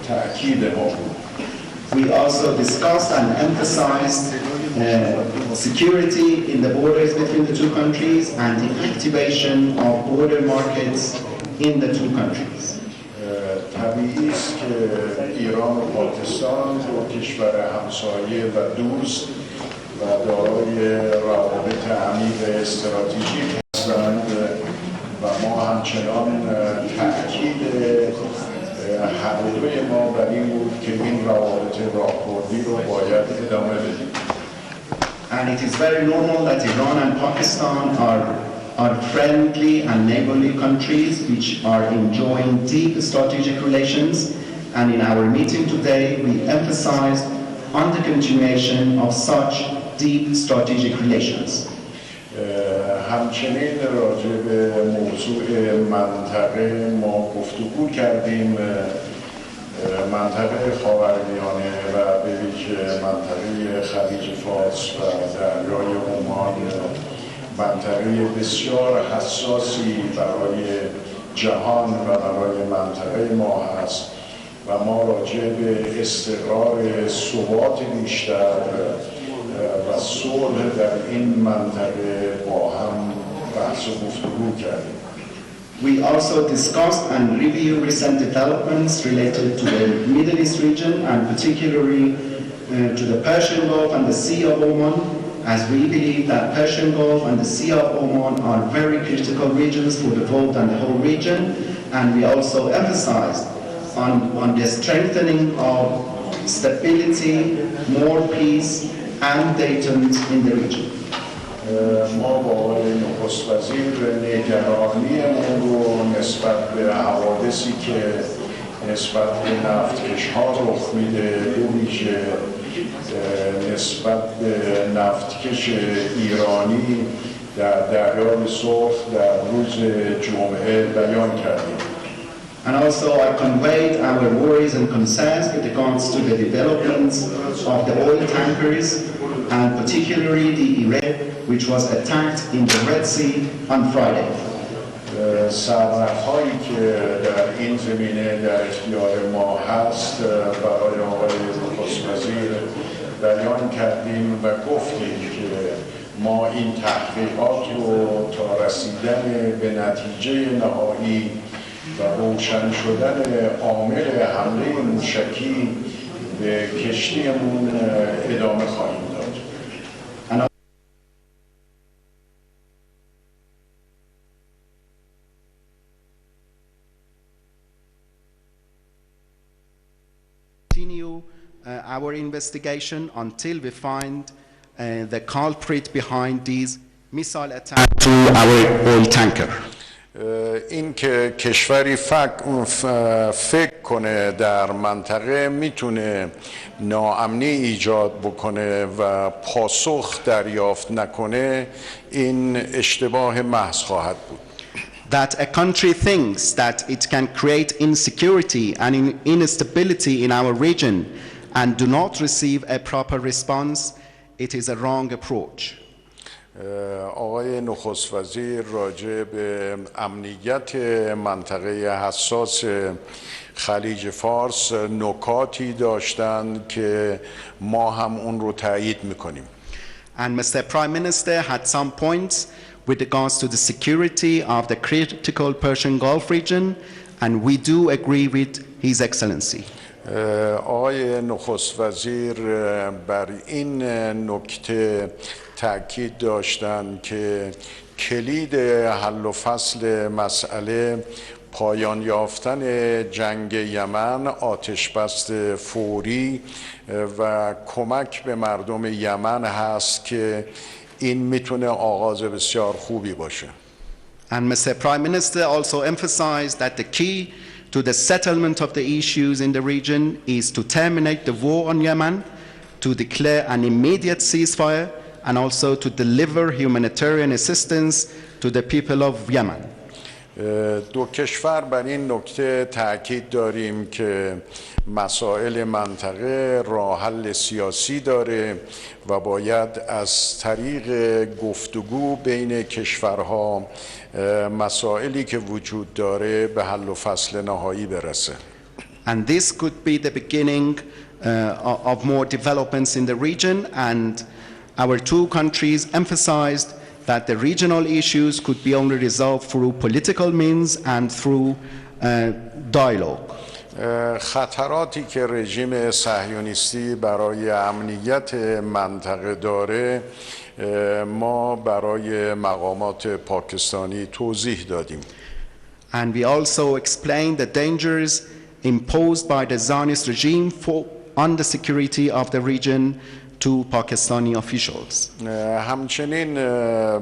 تأکید ما بود. We also discussed and emphasized security in the borders between the two countries and the activation of border markets in the two countries. طبیعی است که ایران و پاکستان دو کشور همسایه و دوست و دارای روابط عمیق استراتژیک هستند و ما همچنان تأکید هر دوی ما بر این بود که این روابط راهبردی رو باید ادامه بدیم. And it is very normal that Iran and Pakistan are friendly and neighborly countries which are enjoying deep strategic relations, and in our meeting today we emphasized on the continuation of such deep strategic relations. همچنین راجع به موضوع منطقه ما گفتگو کردیم. منطقه خاورمیانه و به ویژه منطقه خلیج فارس و دریای عمان منطقه بسیار حساسی برای جهان و برای منطقه ما هست و ما راجع به استقرار ثبات بیشتر و صلح در این منطقه با هم بحث و گفتگو کردیم. We also discussed and reviewed recent developments related to the Middle East region and particularly to the Persian Gulf and the Sea of Oman, as we believe that Persian Gulf and the Sea of Oman are very critical regions for the world and the whole region, and we also emphasized on the strengthening of stability, more peace and data in the region. ما با آقای نخست وزیر نگرانی‌مون رو نسبت به حوادثی که نسبت به نفتکش‌ها رخ میده، به ویژه نسبت به نفتکش ایرانی در دریای سرخ در روز جمعه بیان کردیم. And also I conveyed our worries and concerns with regards to the developments of the oil tankers and particularly the Iran which was attacked in the Red Sea on Friday. سرنخ‌هایی که در این زمینه در اختیار ما هست برای آقای نخست وزیر بیان کردیم و گفتیم که ما این تحقیقات رو تا رسیدن به نتیجه نهایی و روشن شدن عامل حمله موشکی به کشتیمون ادامه خواهیم داد. Continue our investigation until we find the culprit behind these missile attacks to our oil tanker. این که کشوری فکر کنه در منطقه میتونه ناامنی ایجاد بکنه و پاسخ دریافت نکنه، این اشتباه محض خواهد بود. That a country thinks that it can create insecurity and instability in our region and do not receive a proper response, it is a wrong approach. آقای نخست وزیر راجع به امنیت منطقه حساس خلیج فارس نکاتی داشتند که ما هم اون رو تایید میکنیم. And Mr. Prime Minister had some points with regards to the security of the critical Persian Gulf region, and we do agree with His Excellency. آقای نخست وزیر بر این نکته تأکید داشتند که کلید حل و فصل مسئله پایان یافتن جنگ یمن، آتش بست فوری و کمک به مردم یمن هست که این میتونه آغاز بسیار خوبی باشه. And Mr. Prime Minister also emphasized that the key to the settlement of the issues in the region is to terminate the war on Yemen, to declare an immediate ceasefire, and also to deliver humanitarian assistance to the people of Yemen. دو کشور بر این نکته تأکید داریم که مسائل منطقه راه حل سیاسی داره و باید از طریق گفتگو بین کشورها مسائلی که وجود داره به حل و فصل نهایی برسه. And this could be the beginning of more developments in the region, and our two countries emphasized that the regional issues could be only resolved through political means and through dialogue. خطراتی که رژیم صهیونیستی برای امنیت منطقه داره ما برای مقامات پاکستانی توضیح دادیم. And we also explained the dangers imposed by the Zionist regime on the security of the region to Pakistani officials. همچنین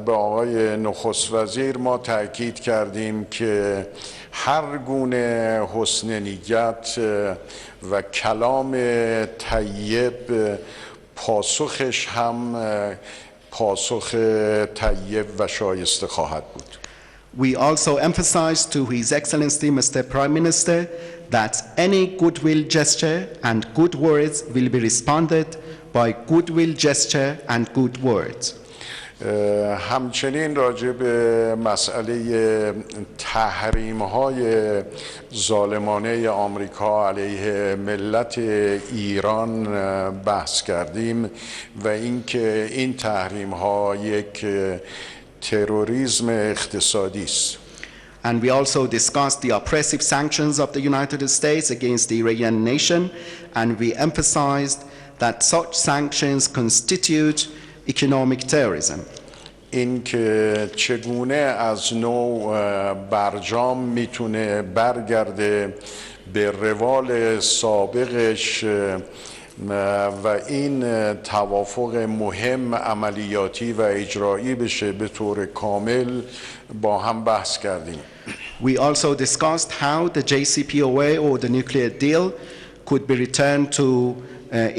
به آقای نخست وزیر ما تأکید کردیم که هر گونه حسن نیت و کلام طیب پاسخش هم پاسخ طیب و شایسته خواهد بود. We also emphasized to His Excellency Mr. Prime Minister that any goodwill gesture and good words will be responded by goodwill gesture and good words. همچنین راجع به مسئله تحریم‌های ظالمانه آمریکا علیه ملت ایران بحث کردیم و اینکه این تحریم‌ها یک تروریسم اقتصادی است. And we also discussed the oppressive sanctions of the United States against the Iranian nation, and we emphasized that such sanctions constitute economic terrorism. این که چگونه از نوع برجام میتونه برگرده به روال سابقش و این توافق مهم عملیاتی و اجرایی بشه به طور کامل با هم بحث کردیم. We also discussed how the JCPOA or the nuclear deal could be returned to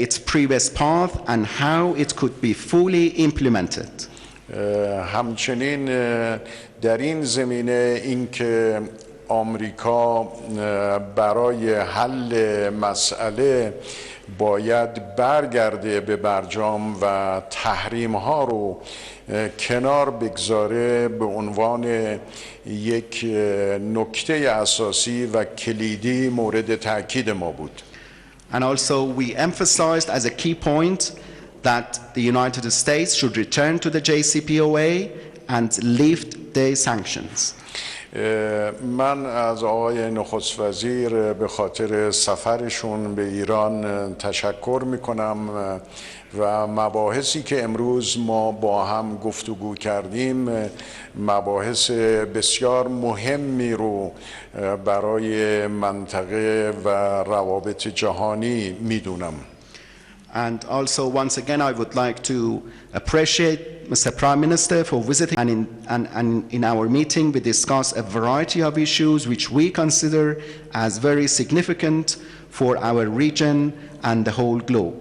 its previous path and how it could be fully implemented. همچنین در این زمینه اینکه آمریکا برای حل مسئله باید برگرده به برجام و تحریم ها رو کنار بگذاره به عنوان یک نکته اساسی و کلیدی مورد تاکید ما بود. And also we emphasized as a key point that the United States should return to the JCPOA and lift the sanctions. من از آقای نخست وزیر به خاطر سفرشون به ایران تشکر میکنم و مباحثی که امروز ما با هم گفتگو کردیم مباحث بسیار مهمی رو برای منطقه و روابط جهانی میدونم. And also, once again, I would like to appreciate Mr. Prime Minister for visiting. And in our meeting, we discussed a variety of issues which we consider as very significant for our region and the whole globe.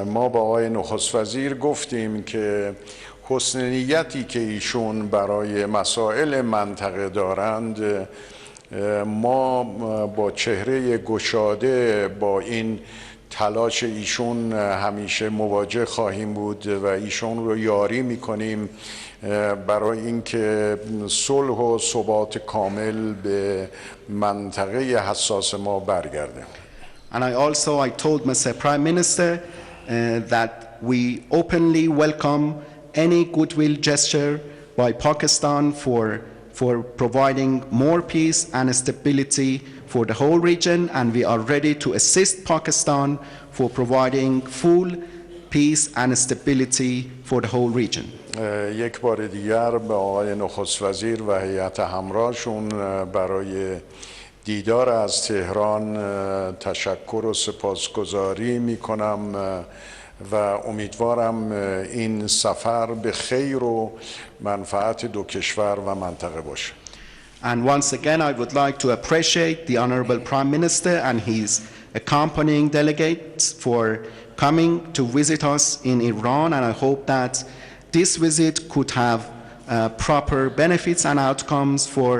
ما با آقای نخست وزیر گفتیم که حسن نیتی که ایشون برای مسائل منطقه دارند ما با چهره گشاده با این تلاش ایشون همیشه مواجه خواهیم بود و ایشون رو یاری میکنیم برای اینکه صلح و ثبات کامل به منطقه حساس ما برگرده. And I told Mr. Prime Minister that we openly welcome any goodwill gesture by Pakistan for providing more peace and stability for the whole region, and we are ready to assist Pakistan for providing full peace and stability for the whole region. یک بار دیگر به آقای نخست وزیر و هیئت همراهشون برای دیدار از تهران تشکر و سپاسگزاری میکنم و امیدوارم این سفر به خیر و منفعت دو کشور و منطقه باشه. And once again, I would like to appreciate the Honorable Prime Minister and his accompanying delegates for coming to visit us in Iran, and I hope that this visit could have proper benefits and outcomes for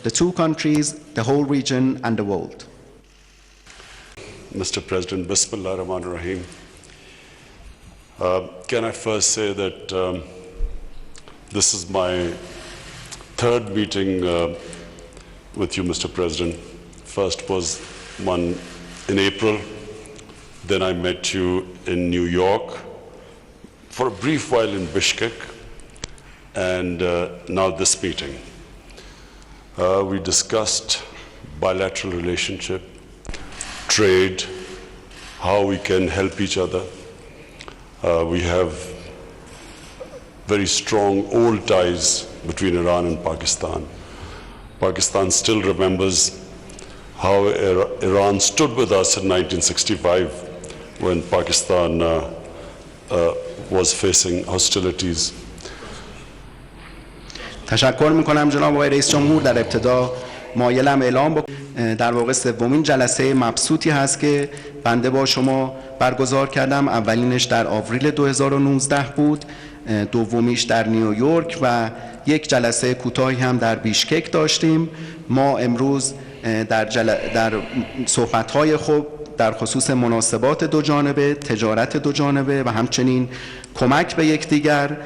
the two countries, the whole region, and the world. Mr. President, Bismillah ar-Rahman ar-Rahim. Can I first say that this is my third meeting with you, Mr. President. First was one in April, then I met you in New York, for a brief while in Bishkek, and now this meeting. We discussed bilateral relationship, trade, how we can help each other. We have very strong old ties between Iran and Pakistan. Pakistan still remembers how Iran stood with us in 1965 when Pakistan was facing hostilities. تشکر میکنم جناب آقای رئیس جمهور. در ابتدا مایلم اعلام بکنم در واقع سومین جلسه مبسوطی هست که بنده با شما برگزار کردم. اولینش در آوریل 2019 بود، دومیش در نیویورک و یک جلسه کوتاهی هم در بیشکک داشتیم. ما امروز در صحبت‌های خوب در خصوص مناسبات دو جانبه، تجارت دو جانبه و همچنین کمک به یکدیگر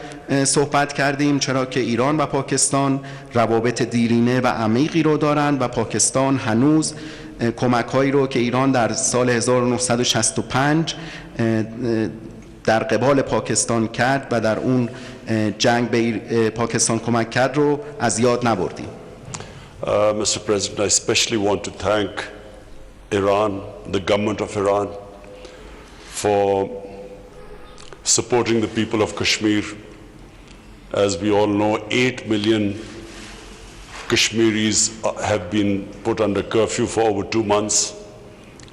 صحبت کردیم، چرا که ایران و پاکستان روابط دیرینه و عمیقی رو دارند و پاکستان هنوز کمک‌هایی رو که ایران در سال 1965 در قبال پاکستان کرد و در اون جنگ به پاکستان کمک کرد رو از یاد نبردیم. Mr. President, I especially want to thank Iran, the government of Iran, for supporting the people of Kashmir. As we all know, 8 million Kashmiris have been put under curfew for over 2 months,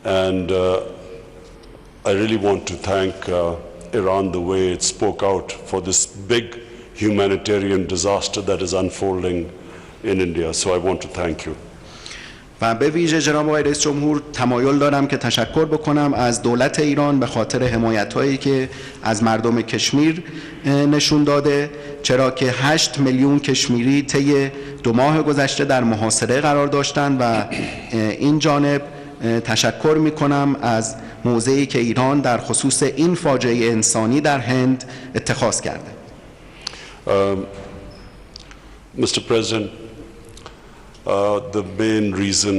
and I really want to thank Iran the way it spoke out for this big humanitarian disaster that is unfolding in India. So I want to thank you. و به ویژه جناب آقای رئیس جمهور تمایل دارم که تشکر بکنم از دولت ایران به خاطر حمایت‌هایی که از مردم کشمیر نشون داده، چرا که 8 میلیون کشمیری طی 2 ماه گذشته در محاصره قرار داشتند و این جانب تشکر می‌کنم از موضعی که ایران در خصوص این فاجعه انسانی در هند اتخاذ کرده. Mr. President, the main reason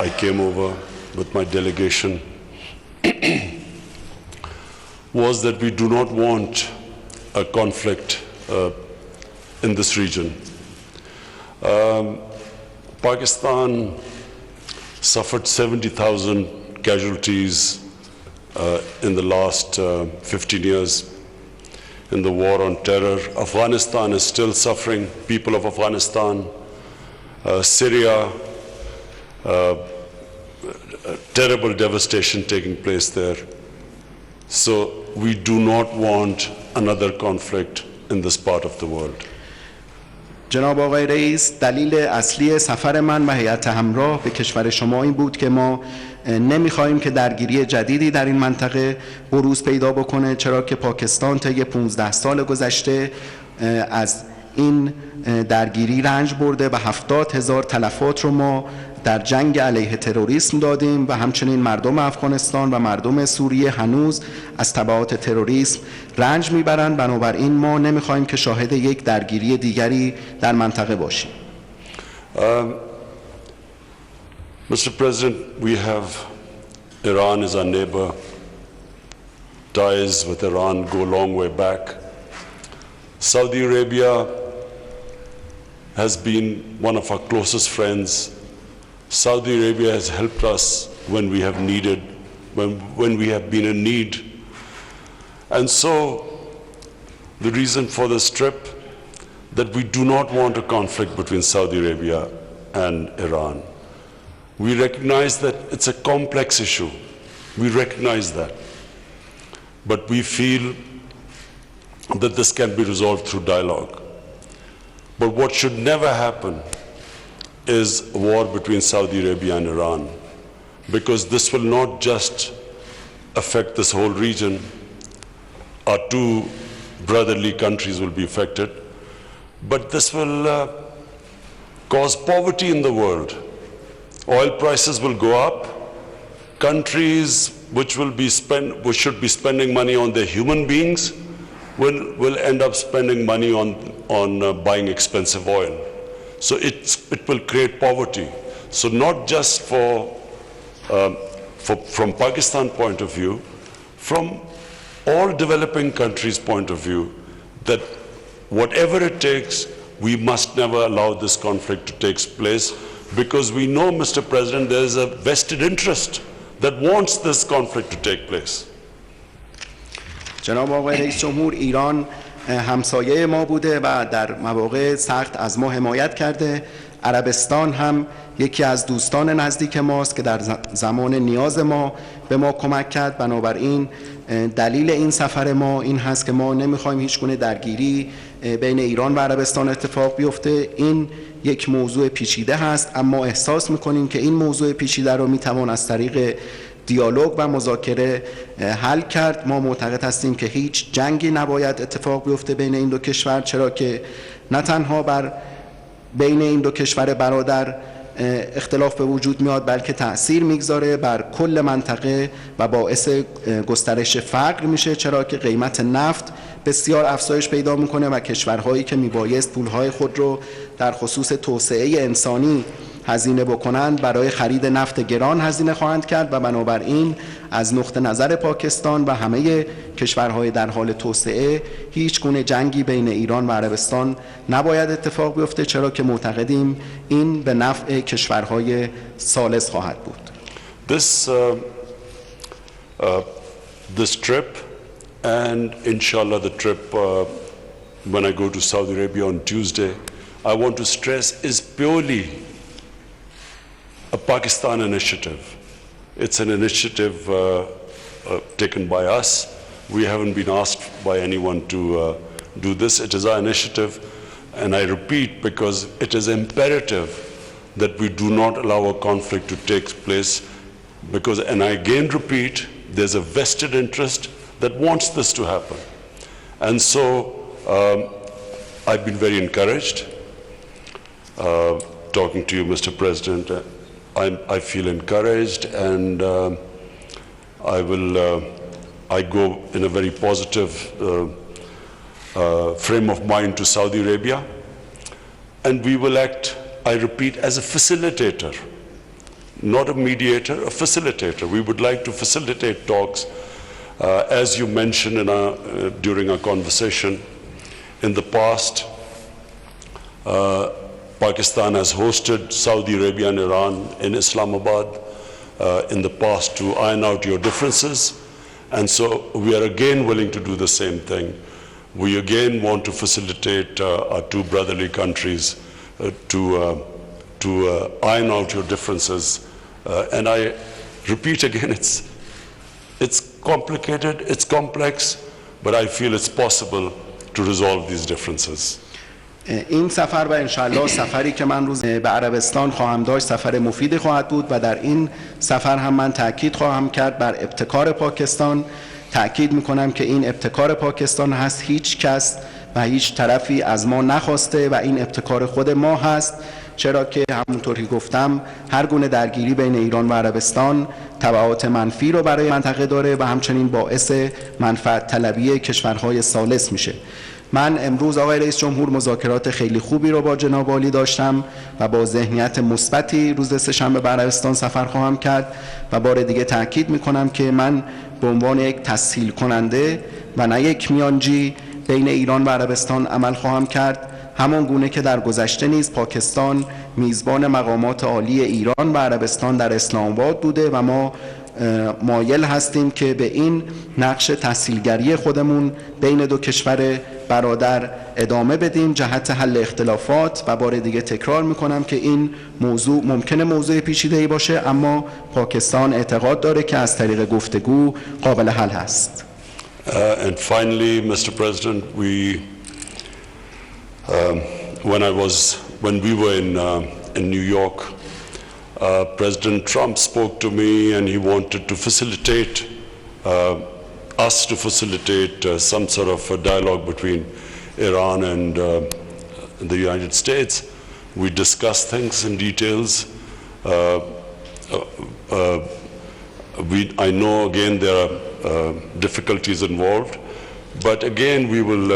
I came over with my delegation was that we do not want a conflict in this region. Pakistan suffered 70,000 casualties in the last 15 years in the war on terror. Afghanistan is still suffering, people of Afghanistan. Syria, terrible devastation taking place there. So we do not want another conflict in this part of the world. جناب آقای رئیس، دلیل اصلی سفر من و هیئت همراه به کشور شما این بود که ما نمیخواهیم که درگیری جدیدی در این منطقه بروز پیدا بکنه، چرا که پاکستان طی 15 سال گذشته از این درگیری رنج برده و 70,000 تلفات رو ما در جنگ علیه تروریسم دادیم و همچنین مردم افغانستان و مردم سوریه هنوز از تبعات تروریسم رنج میبرند. بنابراین ما نمیخواهیم که شاهد یک درگیری دیگری در منطقه باشیم. Mr. President, we have Iran as our neighbor. Ties with Iran go a long way back. Saudi Arabia has been one of our closest friends. Saudi Arabia has helped us when we have needed, when we have been in need. And so the reason for this trip, that we do not want a conflict between Saudi Arabia and Iran. We recognize that it's a complex issue. We recognize that. But we feel that this can be resolved through dialogue. But what should never happen is a war between Saudi Arabia and Iran, because this will not just affect this whole region. Our 2 brotherly countries will be affected, but this will cause poverty in the world. Oil prices will go up. Countries which should be spending money on their human beings will end up spending money on buying expensive oil. So it will create poverty. So not just for from Pakistan point of view, from all developing countries' point of view, that whatever it takes, we must never allow this conflict to take place, because we know, Mr. President, there is a vested interest that wants this conflict to take place. جناب آقای رئیس جمهور، ایران همسایه ما بوده و در مواقع سخت از ما حمایت کرده. عربستان هم یکی از دوستان نزدیک ماست که در زمان نیاز ما به ما کمک کرد. بنابراین دلیل این سفر ما این هست که ما نمیخوایم هیچ گونه درگیری بین ایران و عربستان اتفاق بیفته. این یک موضوع پیچیده هست، اما احساس میکنیم که این موضوع پیچیده رو میتوان از طریق دیالوگ و مذاکره حل کرد. ما معتقد هستیم که هیچ جنگی نباید اتفاق بیفته بین این دو کشور، چرا که نه تنها بر بین این دو کشور برادر اختلاف به وجود میاد، بلکه تأثیر میگذاره بر کل منطقه و باعث گسترش فقر میشه، چرا که قیمت نفت بسیار افزایش پیدا میکنه و کشورهایی که میبایست پولهای خود رو در خصوص توسعه انسانی هزینه بکنند برای خرید نفت گران هزینه خواهند کرد و بنابراین از نقطه نظر پاکستان و همه کشورهای در حال توسعه هیچ گونه جنگی بین ایران و عربستان نباید اتفاق بیفته، چرا که معتقدیم این به نفع کشورهای ثالث خواهد بود. This trip and inshallah the trip when I go to Saudi Arabia on Tuesday, I want to stress, is purely a Pakistan initiative. It's an initiative taken by us. We haven't been asked by anyone to do this. It is our initiative, and I repeat, because it is imperative that we do not allow a conflict to take place, because, and I again repeat, there's a vested interest that wants this to happen. And so I've been very encouraged talking to you, Mr. President. I feel encouraged, and I go in a very positive frame of mind to Saudi Arabia, and we will act, I repeat, as a facilitator, not a mediator, a facilitator. We would like to facilitate talks, as you mentioned during our conversation. In the past, Pakistan has hosted Saudi Arabia and Iran in Islamabad in the past to iron out your differences, and so we are again willing to do the same thing. We again want to facilitate our two brotherly countries to iron out your differences, and I repeat again, it's complicated, it's complex, but I feel it's possible to resolve these differences. این سفر و انشالله سفری که من روز به عربستان خواهم داشت سفر مفیدی خواهد بود و در این سفر هم من تأکید خواهم کرد بر ابتکار پاکستان. تأکید میکنم که این ابتکار پاکستان هست، هیچ کس و هیچ طرفی از ما نخواسته و این ابتکار خود ما هست، چرا که همونطور که گفتم هر گونه درگیری بین ایران و عربستان تبعات منفی رو برای منطقه داره و همچنین باعث منفعت طلبی کشورهای ثالث میشه. من امروز آقای رئیس جمهور مذاکرات خیلی خوبی رو با جناب عالی داشتم و با ذهنیت مثبتی روز سه‌شنبه به عربستان سفر خواهم کرد و بار دیگه تاکید میکنم که من به عنوان یک تسهیل کننده و نه یک میانجی بین ایران و عربستان عمل خواهم کرد، همان گونه که در گذشته نیز پاکستان میزبان مقامات عالی ایران و عربستان در اسلام آباد بوده و ما مایل هستیم که به این نقش تسهیلگری خودمون بین دو کشور برادر ادامه بدیم جهت حل اختلافات و بار دیگه تکرار میکنم که این موضوع ممکنه موضوع پیچیده‌ای باشه، اما پاکستان اعتقاد داره که از طریق گفتگو قابل حل هست. And finally, Mr. President, when we were in New York, President Trump spoke to me and he wanted to facilitate some sort of a dialogue between Iran and the United States. We discussed things in details. I know again there are difficulties involved, but again we will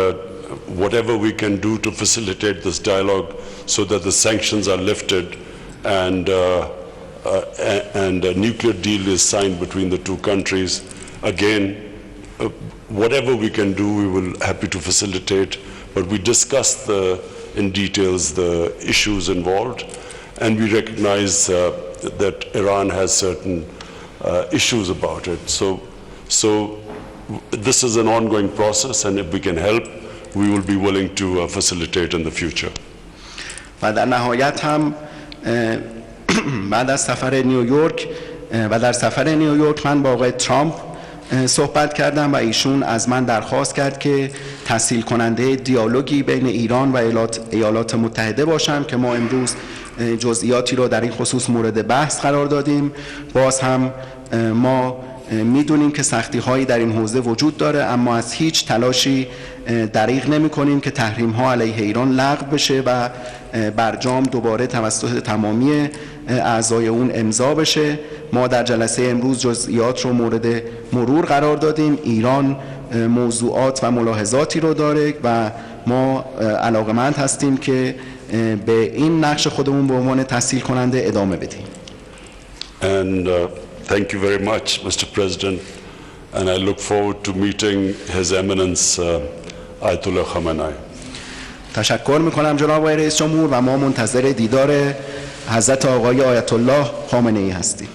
whatever we can do to facilitate this dialogue so that the sanctions are lifted and and a nuclear deal is signed between the two countries, again, whatever we can do, we will happy to facilitate. But we discussed in details the issues involved, and we recognize that Iran has certain issues about it. So this is an ongoing process, and if we can help, we will be willing to facilitate in the future. و در نهایت هم بعد از سفر نیویورک و در سفر نیویورک من با آقای ترامپ صحبت کردم و ایشون از من درخواست کرد که تسهیل کننده دیالوگی بین ایران و ایالات متحده باشم که ما امروز جزئیاتی رو در این خصوص مورد بحث قرار دادیم. باز هم ما میدونیم که سختی هایی در این حوزه وجود داره، اما از هیچ تلاشی دریغ نمی کنیم که تحریم ها علیه ایران لغو بشه و برجام دوباره توسط تمامی اعضای اون امضا بشه. ما در جلسه امروز جزئیات رو مورد مرور قرار دادیم. ایران موضوعات و ملاحظاتی رو داره و ما علاقمند هستیم که به این نقش خودمون به عنوان تسهیل کننده ادامه بدیم. And thank you very much, Mr. President, and I look forward to meeting His Eminence Ayatollah Khamenei. تشکر میکنم جناب آقای رئیس جمهور و ما منتظر دیدار حضرت آقای آیت الله خامنه ای هستیم.